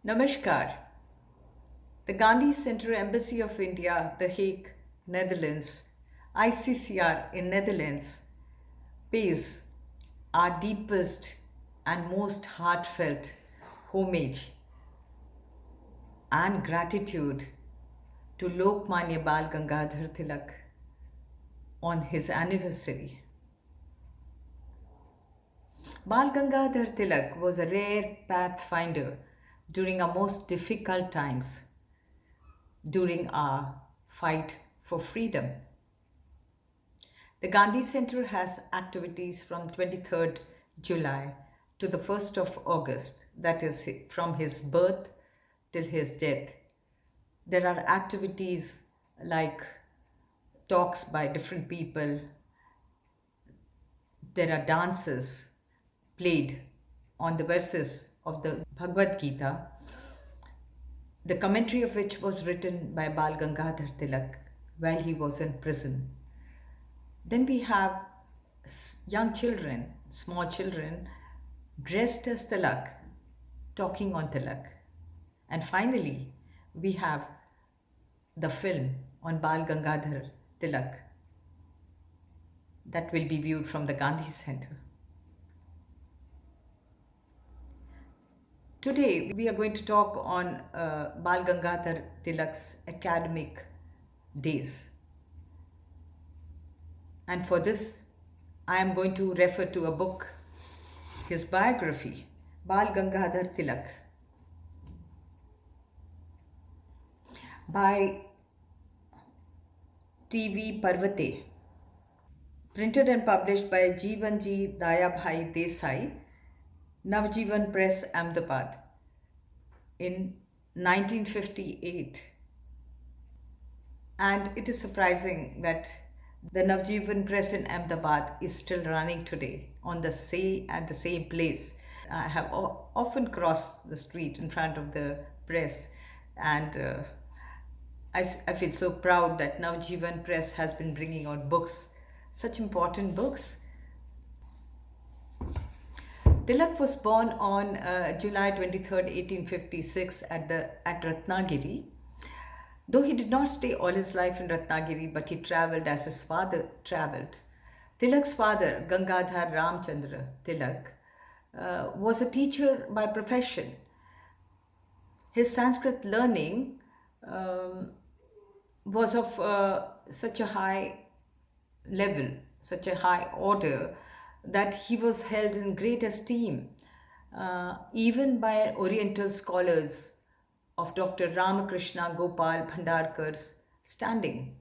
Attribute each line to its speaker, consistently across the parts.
Speaker 1: Namaskar. The Gandhi Center Embassy of India, The Hague, Netherlands, ICCR in Netherlands, pays our deepest and most heartfelt homage and gratitude to Lokmanya Bal Gangadhar Tilak on his anniversary. Bal Gangadhar Tilak was a rare pathfinder during our most difficult times, during our fight for freedom. The Gandhi Center has activities from 23rd July to the 1st of August, that is from his birth till his death. There are activities like talks by different people, there are dances played on the verses of the Bhagavad Gita, the commentary of which was written by Bal Gangadhar Tilak while he was in prison. Then we have young children, small children, dressed as Tilak, talking on Tilak. And finally, we have the film on Bal Gangadhar Tilak that will be viewed from the Gandhi Center. Today, we are going to talk on Bal Gangadhar Tilak's academic days. And for this, I am going to refer to a book, his biography, Bal Gangadhar Tilak, by T.V. Parvate, printed and published by Jeevanji Dayabhai Desai, Navjeevan Press, Ahmedabad, in 1958. And it is surprising that the Navjeevan Press in Ahmedabad is still running today at the same place. I have often crossed the street in front of the press, and I feel so proud that Navjeevan Press has been bringing out books, such important books. Tilak was born on July 23rd, 1856 at Ratnagiri. Though he did not stay all his life in Ratnagiri, but he travelled as his father travelled. Tilak's father, Gangadhar Ramchandra Tilak, was a teacher by profession. His Sanskrit learning was of such a high level, such a high order, that he was held in great esteem, even by Oriental scholars of Dr. Ramakrishna Gopal Bhandarkar's standing.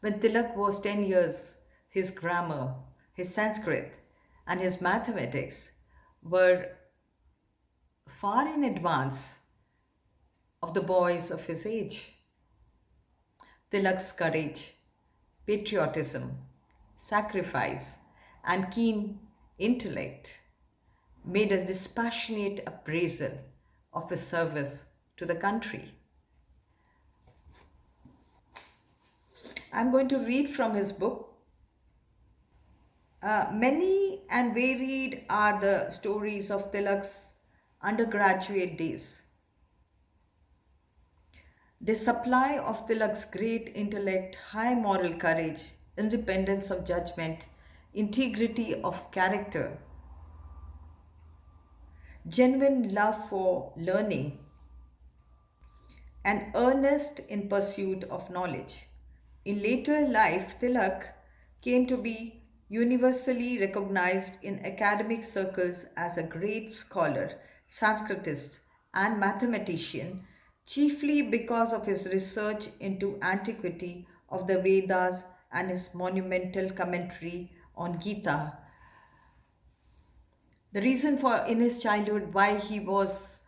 Speaker 1: When Tilak was 10 years, his grammar, his Sanskrit, and his mathematics were far in advance of the boys of his age. Tilak's courage, patriotism, sacrifice, and keen intellect made a dispassionate appraisal of his service to the country. I'm going to read from his book. Many and varied are the stories of Tilak's undergraduate days. They supply of Tilak's great intellect, high moral courage, independence of judgment, integrity of character, genuine love for learning, and earnest in pursuit of knowledge. In later life, Tilak came to be universally recognized in academic circles as a great scholar, Sanskritist, and mathematician, chiefly because of his research into antiquity of the Vedas and his monumental commentary on Gita. The reason for in his childhood why he was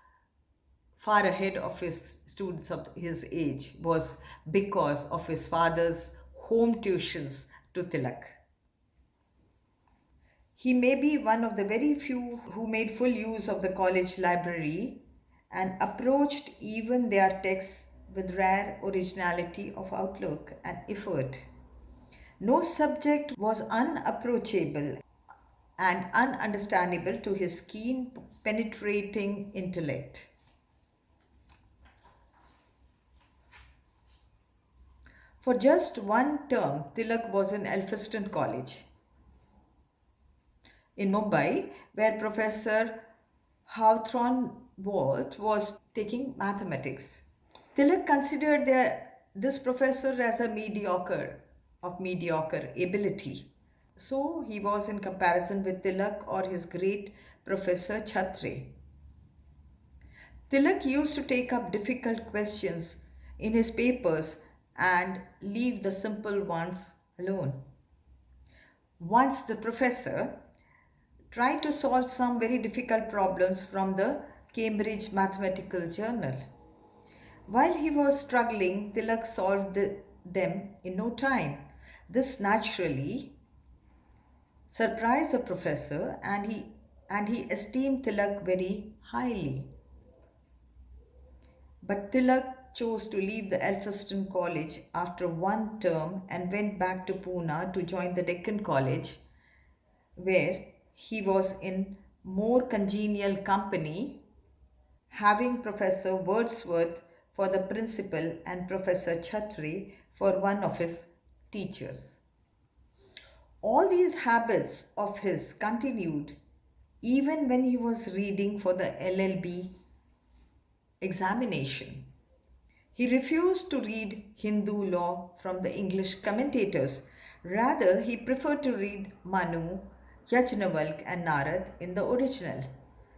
Speaker 1: far ahead of his students of his age was because of his father's home tuitions to Tilak. He may be one of the very few who made full use of the college library and approached even their texts with rare originality of outlook and effort. No subject was unapproachable and ununderstandable to his keen, penetrating intellect. For just one term, Tilak was in Elphinstone College in Mumbai, where Professor Hawthorne Walt was taking mathematics. Tilak considered this professor as a mediocre ability. So he was in comparison with Tilak or his great Professor Chhatre. Tilak used to take up difficult questions in his papers and leave the simple ones alone. Once the professor tried to solve some very difficult problems from the Cambridge Mathematical Journal. While he was struggling, Tilak solved them in no time. This naturally surprised the professor and he esteemed Tilak very highly. But Tilak chose to leave the Elphinstone College after one term and went back to Pune to join the Deccan College, where he was in more congenial company, having Professor Wordsworth for the principal and Professor Chhatri for one of his teachers. All these habits of his continued even when he was reading for the LLB examination. He refused to read Hindu law from the English commentators. Rather, he preferred to read Manu, Yajnavalk, and Narad in the original.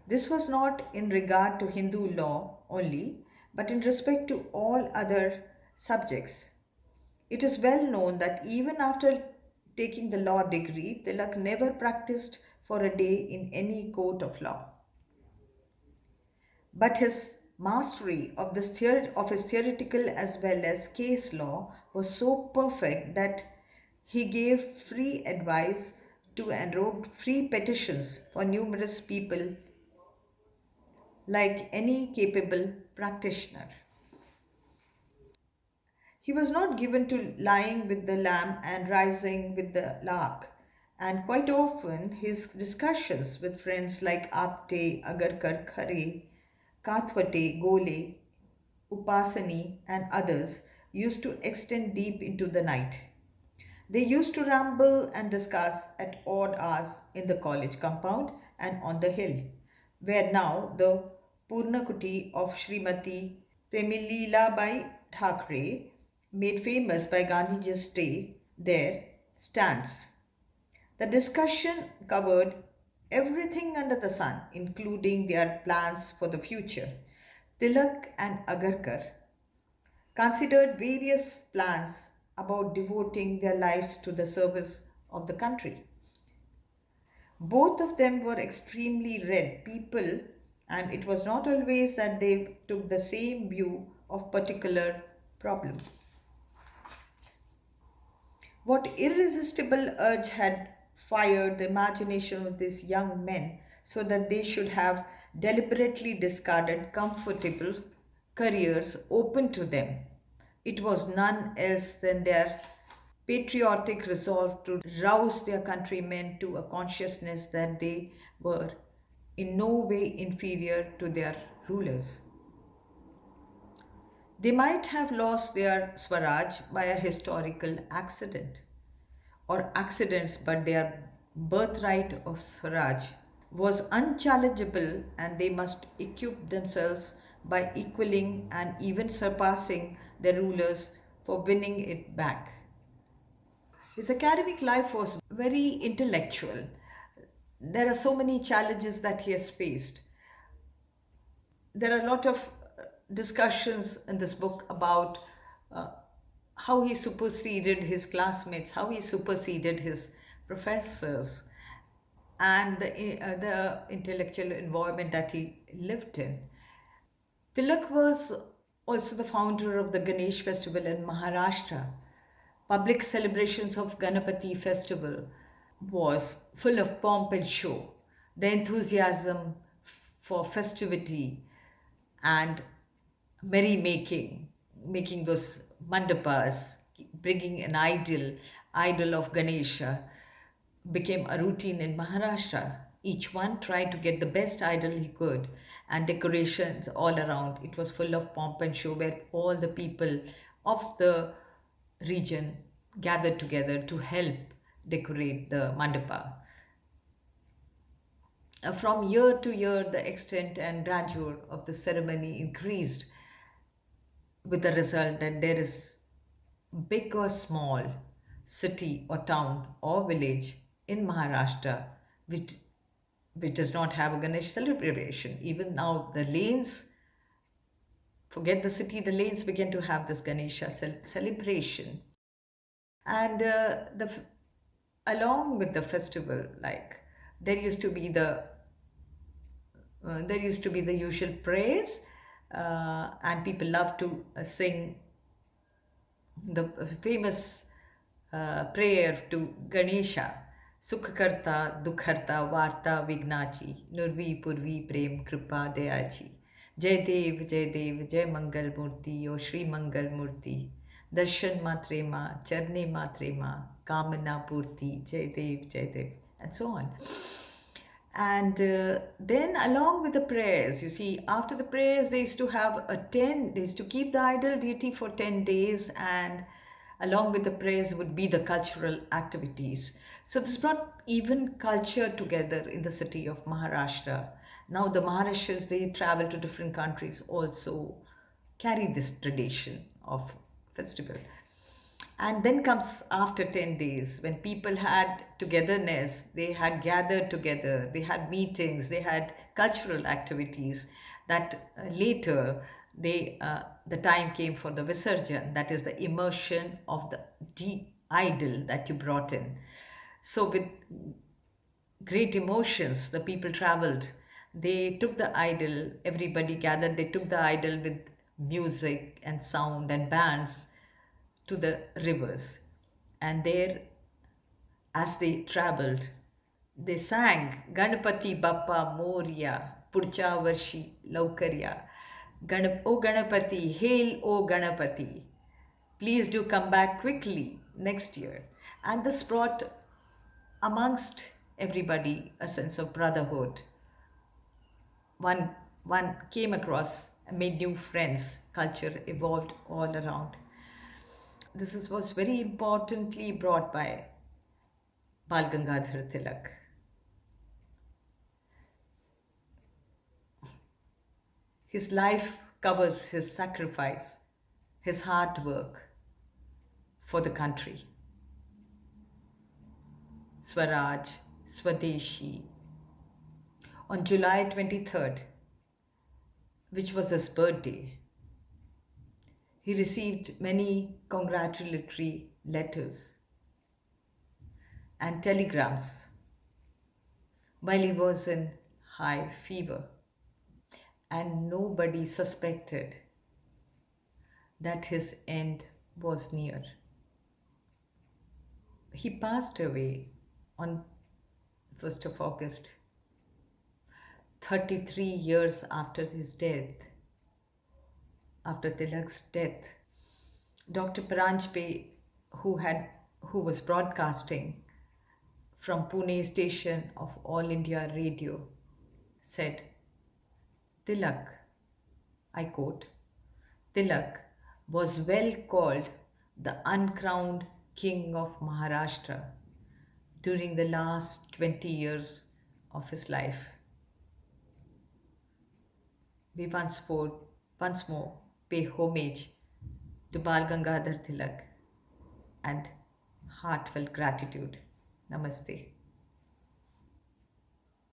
Speaker 1: This was not in regard to Hindu law only, but in respect to all other subjects. It is well known that even after taking the law degree, Tilak never practiced for a day in any court of law. But his mastery of his theoretical as well as case law was so perfect that he gave free advice to and wrote free petitions for numerous people like any capable practitioner. He was not given to lying with the lamb and rising with the lark, and quite often his discussions with friends like Apte, Agarkar Khare, Kathwate, Gole, Upasani, and others used to extend deep into the night. They used to ramble and discuss at odd hours in the college compound and on the hill, where now the Purnakuti of Srimati Premililabai Thakre, made famous by Gandhiji's stay there, stands. The discussion covered everything under the sun, including their plans for the future. Tilak and Agarkar considered various plans about devoting their lives to the service of the country. Both of them were extremely read people, and it was not always that they took the same view of particular problem. What irresistible urge had fired the imagination of these young men so that they should have deliberately discarded comfortable careers open to them? It was none else than their patriotic resolve to rouse their countrymen to a consciousness that they were in no way inferior to their rulers. They might have lost their Swaraj by a historical accident or accidents, but their birthright of Swaraj was unchallengeable and they must equip themselves by equaling and even surpassing their rulers for winning it back. His academic life was very intellectual. There are so many challenges that he has faced. There are a lot of discussions in this book about uh, how he superseded his classmates, how he superseded his professors, and the intellectual environment that he lived in. Tilak was also the founder of the Ganesh festival in Maharashtra. Public celebrations of Ganapati festival was full of pomp and show. The enthusiasm for festivity and merrymaking, making those mandapas, bringing an idol of Ganesha, became a routine in Maharashtra. Each one tried to get the best idol he could, and decorations all around. It was full of pomp and show where all the people of the region gathered together to help decorate the mandapa. From year to year, the extent and grandeur of the ceremony increased, with the result that there is big or small city or town or village in Maharashtra which does not have a Ganesh celebration. Even now, the lanes, forget the city, the lanes begin to have this Ganesha celebration. And along with the festival, like there used to be the usual praise, and people love to sing the famous prayer to Ganesha. Sukhakarta, Dukharta, Varta, Vignachi, Nurvi, Purvi, Prem, Kripa, Dayachi. Jai Dev, Jai Mangal Murti, O Shri Mangal Murti. Darshan Matrema, Charne Matrema, Kamana Purti, Jai Dev, and so on. And then, along with the prayers, you see, after the prayers, they used to have they used to keep the idol deity for 10 days, and along with the prayers would be the cultural activities. So, this brought even culture together in the city of Maharashtra. Now, the Maharashtrians, they travel to different countries also carry this tradition of festival. And then comes after 10 days when people had togetherness, they had gathered together, they had meetings, they had cultural activities that later the time came for the Visarjan, that is the immersion of the idol that you brought in. So, with great emotions, the people traveled. They took the idol, everybody gathered, they took the idol with music and sound and bands to the rivers. And there, as they traveled, they sang Ganapati Bappa Moria, Purcha Varshi Laukarya. O Ganapati, hail O Ganapati. Please do come back quickly next year. And this brought amongst everybody a sense of brotherhood. One came across and made new friends. Culture evolved all around. Was very importantly brought by Bal Gangadhar Tilak. His life covers his sacrifice, his hard work for the country. Swaraj, Swadeshi. On July 23rd, which was his birthday, he received many congratulatory letters and telegrams while he was in high fever. And nobody suspected that his end was near. He passed away on 1st of August, 33 years after his death, after Tilak's death. Dr. Paranjpe, who was broadcasting from Pune station of All India Radio, said, Tilak, I quote, Tilak was well called the uncrowned king of Maharashtra during the last 20 years of his life. We once more pay homage to Bal Gangadhar Tilak and heartfelt gratitude. Namaste.